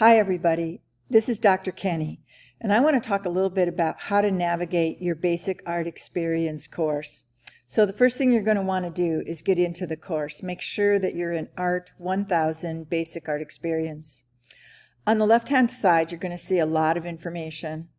Hi everybody, this is Dr. Kenny, and I want to talk a little bit about how to navigate your Basic Art Experience course. So the first thing you're going to want to do is get into the course. Make sure that you're in Art 1000 Basic Art Experience. On the left-hand side, you're going to see a lot of information.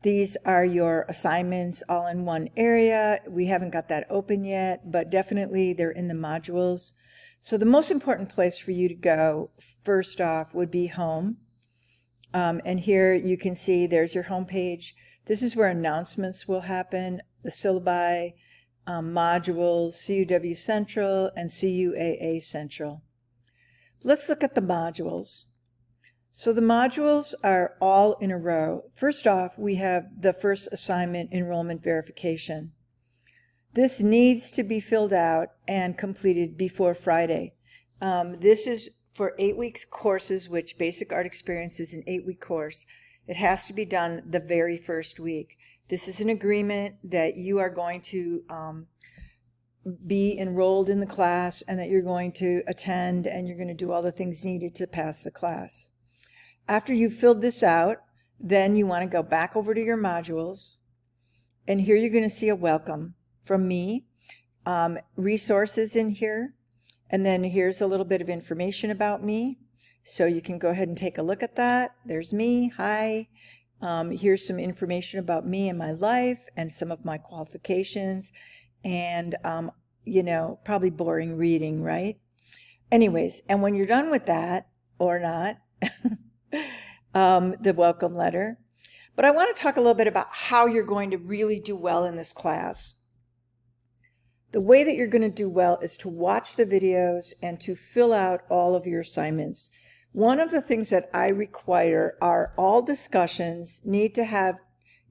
These are your assignments all in one area. We haven't got that open yet, but definitely they're in the modules. So the most important place for you to go, first off, would be home. And here you can see there's your home page. This is where announcements will happen, the syllabi, modules, CUW Central, and CUAA Central. Let's look at the modules. So the modules are all in a row. First off, we have the first assignment, enrollment verification. This needs to be filled out and completed before Friday. This is for 8 weeks courses, which Basic Art Experience is an 8-week course. It has to be done the very first week. This is an agreement that you are going to be enrolled in the class and that you're going to attend and you're going to do all the things needed to pass the class. After you've filled this out, then you want to go back over to your modules, and here you're going to see a welcome from me, resources in here, and then here's a little bit of information about me. So you can go ahead and take a look at that. There's me. Hi. Here's some information about me and my life and some of my qualifications, and probably boring reading, right? Anyways, and when you're done with that, or not, the welcome letter. But I want to talk a little bit about how you're going to really do well in this class. The way that you're going to do well is to watch the videos and to fill out all of your assignments. One of the things that I require are all discussions need to have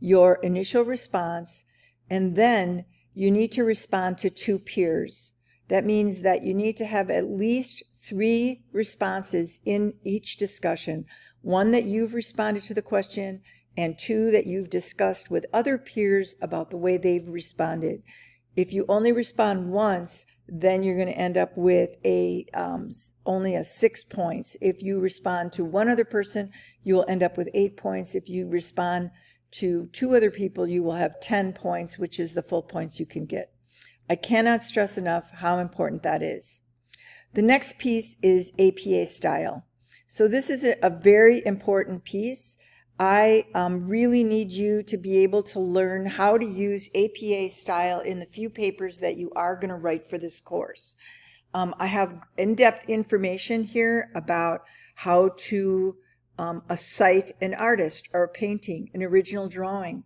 your initial response, and then you need to respond to 2 peers. That means that you need to have at least 3 responses in each discussion. 1 that you've responded to the question, and 2 that you've discussed with other peers about the way they've responded. If you only respond once, then you're going to end up with only 6 points. If you respond to 1 other person, you will end up with 8 points. If you respond to 2 other people, you will have 10 points, which is the full points you can get. I cannot stress enough how important that is. The next piece is APA style. So this is a very important piece. I really need you to be able to learn how to use APA style in the few papers that you are going to write for this course. I have in-depth information here about how to cite an artist or a painting, an original drawing,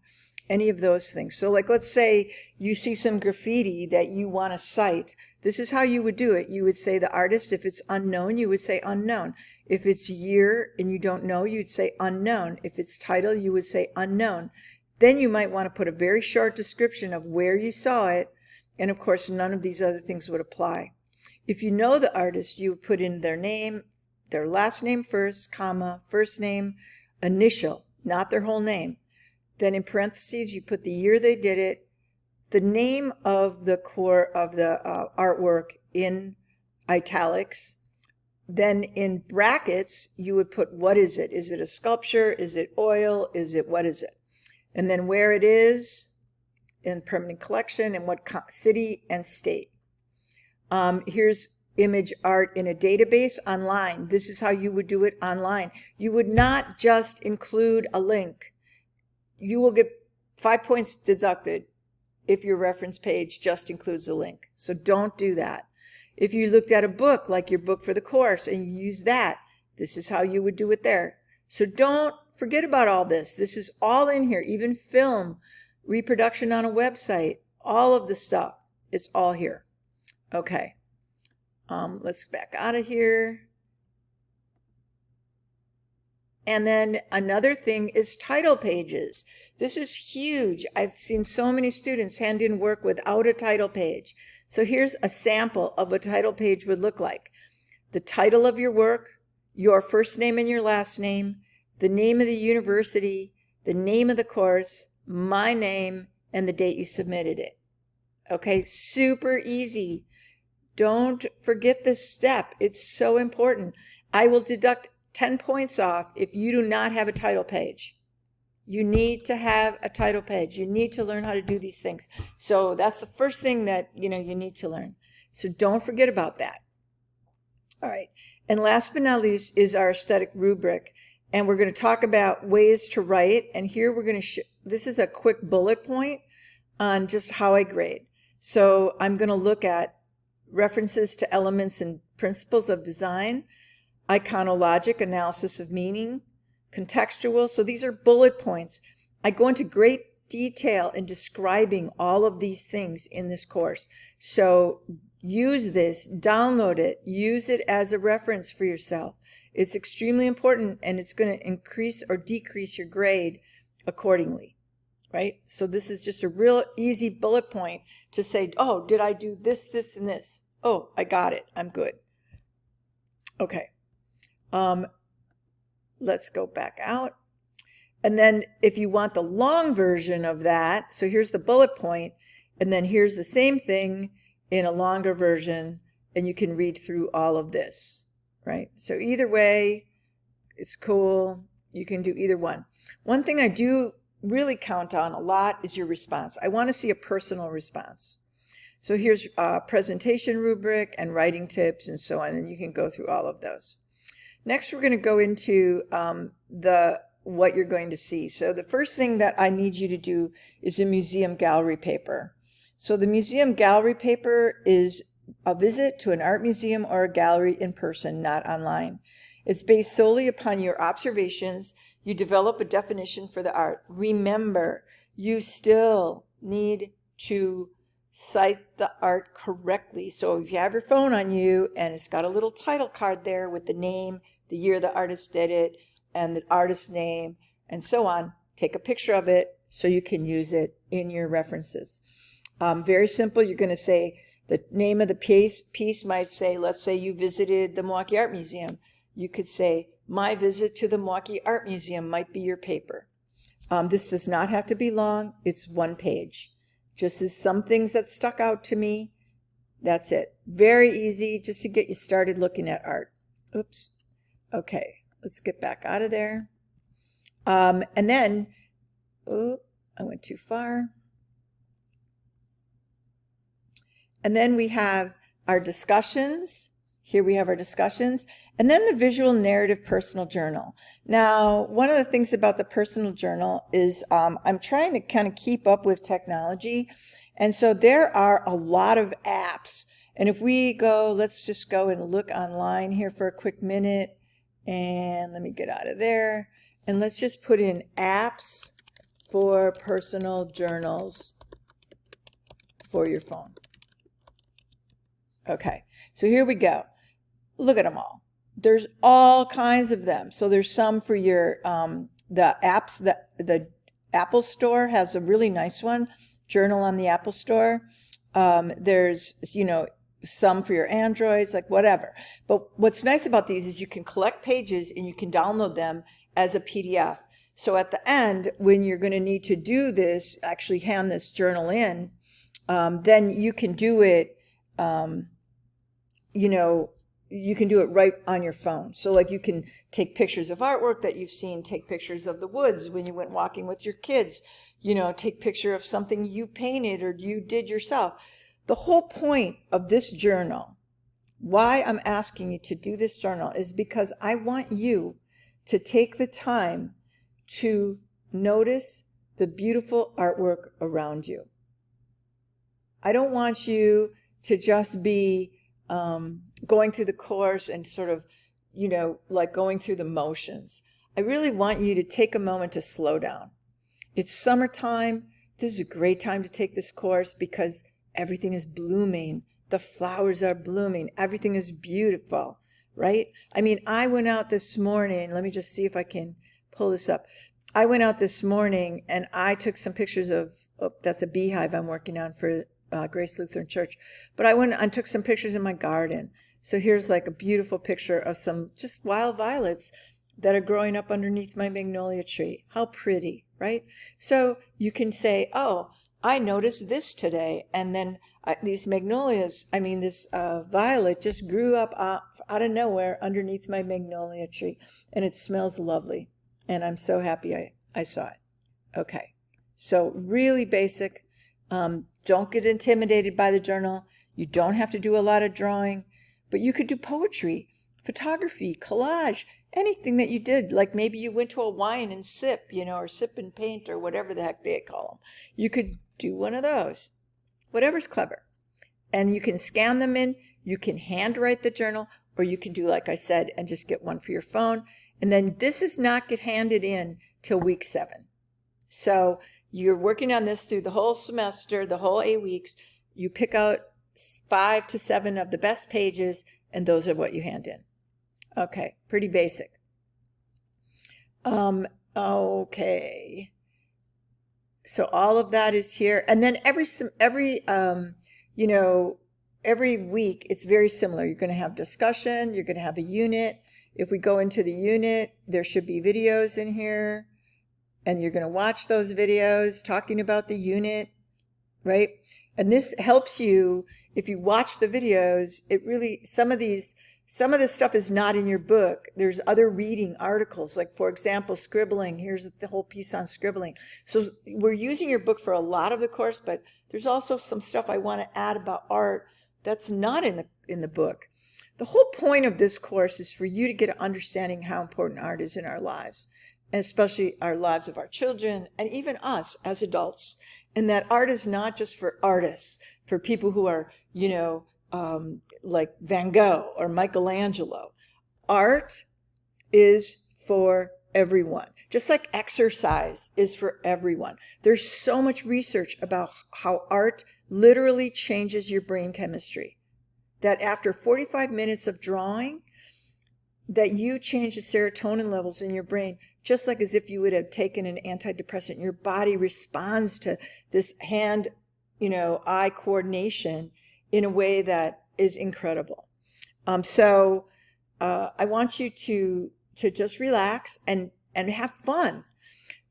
any of those things. So like, let's say you see some graffiti that you want to cite. This is how you would do it. You would say the artist. If it's unknown, you would say unknown. If it's year and you don't know, you'd say unknown. If it's title, you would say unknown. Then you might want to put a very short description of where you saw it. And of course, none of these other things would apply. If you know the artist, you would put in their name, their last name first, comma, first name, initial, not their whole name. Then in parentheses, you put the year they did it, the name of the core of the artwork in italics. Then in brackets, you would put, what is it? Is it a sculpture? Is it oil? What is it? And then where it is in permanent collection and what city and state. Here's image art in a database online. This is how you would do it online. You would not just include a link. You will get 5 points deducted if your reference page just includes a link. So don't do that. If you looked at a book, like your book for the course, and you use that, this is how you would do it there. So don't forget about all this. This is all in here, even film, reproduction on a website, all of the stuff is all here. Okay, let's back out of here. And then another thing is title pages. This is huge. I've seen so many students hand in work without a title page. So here's a sample of what a title page would look like. The title of your work, your first name and your last name, the name of the university, the name of the course, my name, and the date you submitted it. Okay, super easy. Don't forget this step. It's so important. I will deduct 10 points off if you do not have a title page. You need to have a title page. You need to learn how to do these things. So that's the first thing that, you need to learn. So don't forget about that. All right. And last but not least is our aesthetic rubric. And we're going to talk about ways to write. And here we're going to this is a quick bullet point on just how I grade. So I'm going to look at references to elements and principles of design, iconologic, analysis of meaning, contextual. So these are bullet points. I go into great detail in describing all of these things in this course. So use this, download it, use it as a reference for yourself. It's extremely important, and it's going to increase or decrease your grade accordingly, right? So this is just a real easy bullet point to say, oh, did I do this, this, and this? Oh, I got it. I'm good. Okay. Let's go back out. And then if you want the long version of that, so here's the bullet point, and then here's the same thing in a longer version, and you can read through all of this, right? So either way, it's cool. You can do either one. One thing I do really count on a lot is your response. I want to see a personal response. So here's a presentation rubric and writing tips and so on, and you can go through all of those. Next, we're going to go into what you're going to see. So the first thing that I need you to do is a museum gallery paper. So the museum gallery paper is a visit to an art museum or a gallery in person, not online. It's based solely upon your observations. You develop a definition for the art. Remember, you still need to cite the art correctly. So if you have your phone on you and it's got a little title card there with the name, the year the artist did it, and the artist's name, and so on, take a picture of it so you can use it in your references. Very simple. You're going to say the name of the piece might say, let's say you visited the Milwaukee Art Museum. You could say, my visit to the Milwaukee Art Museum might be your paper. This does not have to be long. It's one page. Just as some things that stuck out to me, that's it. Very easy just to get you started looking at art. Oops. Okay, let's get back out of there. And then, oh, I went too far. And then we have our discussions. Here we have our discussions. And then the visual narrative personal journal. Now, one of the things about the personal journal is I'm trying to kind of keep up with technology. And so there are a lot of apps. And if we go, let's just go and look online here for a quick minute. And let me get out of there. And let's just put in apps for personal journals for your phone. Okay, so here we go. Look at them all. There's all kinds of them. So there's some for your, the apps, the Apple Store has a really nice one, Journal on the Apple Store. There's, some for your Androids, like whatever. But what's nice about these is you can collect pages and you can download them as a PDF. So at the end, when you're going to need to do this, actually hand this journal in, then you can do it, you can do it right on your phone. So like you can take pictures of artwork that you've seen, take pictures of the woods when you went walking with your kids, take picture of something you painted or you did yourself. The whole point of this journal, why I'm asking you to do this journal, is because I want you to take the time to notice the beautiful artwork around you. I don't want you to just be going through the course and sort of, like going through the motions. I really want you to take a moment to slow down. It's summertime. This is a great time to take this course because everything is blooming. The flowers are blooming. Everything is beautiful, right? I mean, I went out this morning. Let me just see if I can pull this up. I went out this morning and I took some pictures of, that's a beehive I'm working on for Grace Lutheran Church. But I went and took some pictures in my garden. So here's like a beautiful picture of some just wild violets that are growing up underneath my magnolia tree. How pretty, right? So you can say, oh, I noticed this today. And then these magnolias, I mean, this violet just grew up out of nowhere underneath my magnolia tree. And it smells lovely. And I'm so happy I saw it. Okay. So really basic. Don't get intimidated by the journal. You don't have to do a lot of drawing, but you could do poetry, photography, collage, anything that you did. Like maybe you went to a wine and sip, you know, or sip and paint or whatever the heck they call them. You could do one of those, whatever's clever. And you can scan them in. You can handwrite the journal, or you can do like I said and just get one for your phone. And then this is not get handed in till week 7. So you're working on this through the whole semester, the whole 8 weeks. You pick out 5 to 7 of the best pages, and those are what you hand in. Okay, pretty basic. Okay. So all of that is here. And then every week it's very similar. You're going to have discussion, you're going to have a unit. If we go into the unit, there should be videos in here. And you're going to watch those videos talking about the unit, right? And this helps you if you watch the videos. It really, some of this stuff is not in your book. There's other reading articles, like for example, scribbling. Here's the whole piece on scribbling. So we're using your book for a lot of the course, but there's also some stuff I want to add about art that's not in the book. The whole point of this course is for you to get an understanding how important art is in our lives, and especially our lives of our children and even us as adults. And that art is not just for artists, for people who are, like Van Gogh or Michelangelo. Art is for everyone, just like exercise is for everyone. There's so much research about how art literally changes your brain chemistry, that after 45 minutes of drawing, that you change the serotonin levels in your brain, just like as if you would have taken an antidepressant. Your body responds to this hand-eye coordination in a way that is incredible. So I want you to just relax and have fun.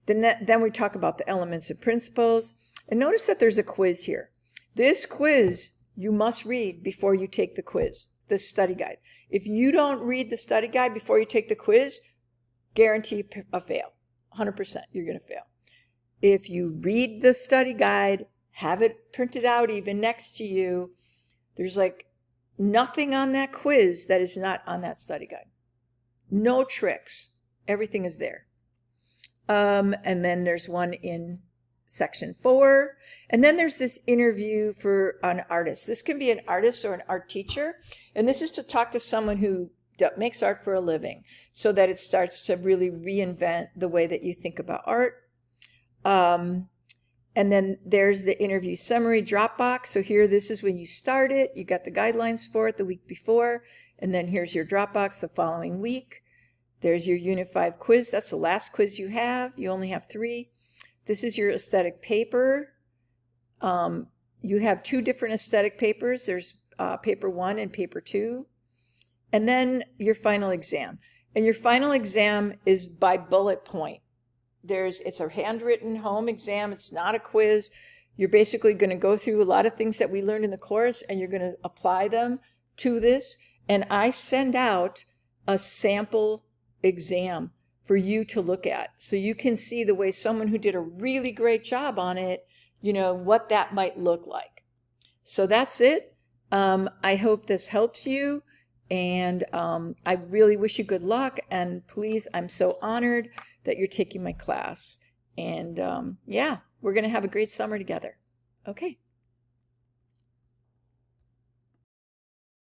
Then we talk about the elements and principles. And notice that there's a quiz here. This quiz you must read before you take the quiz, the study guide. If you don't read the study guide before you take the quiz, guarantee a fail. 100%, you're going to fail. If you read the study guide, have it printed out even next to you, there's like nothing on that quiz that is not on that study guide. No tricks. Everything is there. And then there's one in section 4. And then there's this interview for an artist. This can be an artist or an art teacher. And this is to talk to someone who makes art for a living, so that it starts to really reinvent the way that you think about art. And then there's the interview summary Dropbox. So here, this is when you start it. You got the guidelines for it the week before. And then here's your Dropbox the following week. There's your Unit 5 quiz. That's the last quiz you have. You only have 3. This is your aesthetic paper. You have 2 different aesthetic papers. There's paper 1 and paper 2. And then your final exam. And your final exam is by bullet point. It's a handwritten home exam. It's not a quiz. You're basically going to go through a lot of things that we learned in the course, and you're going to apply them to this. And I send out a sample exam for you to look at, so you can see the way someone who did a really great job on it, what that might look like. So that's it. I hope this helps you, and I really wish you good luck. And please, I'm so honored that you're taking my class. And yeah, we're going to have a great summer together. Okay.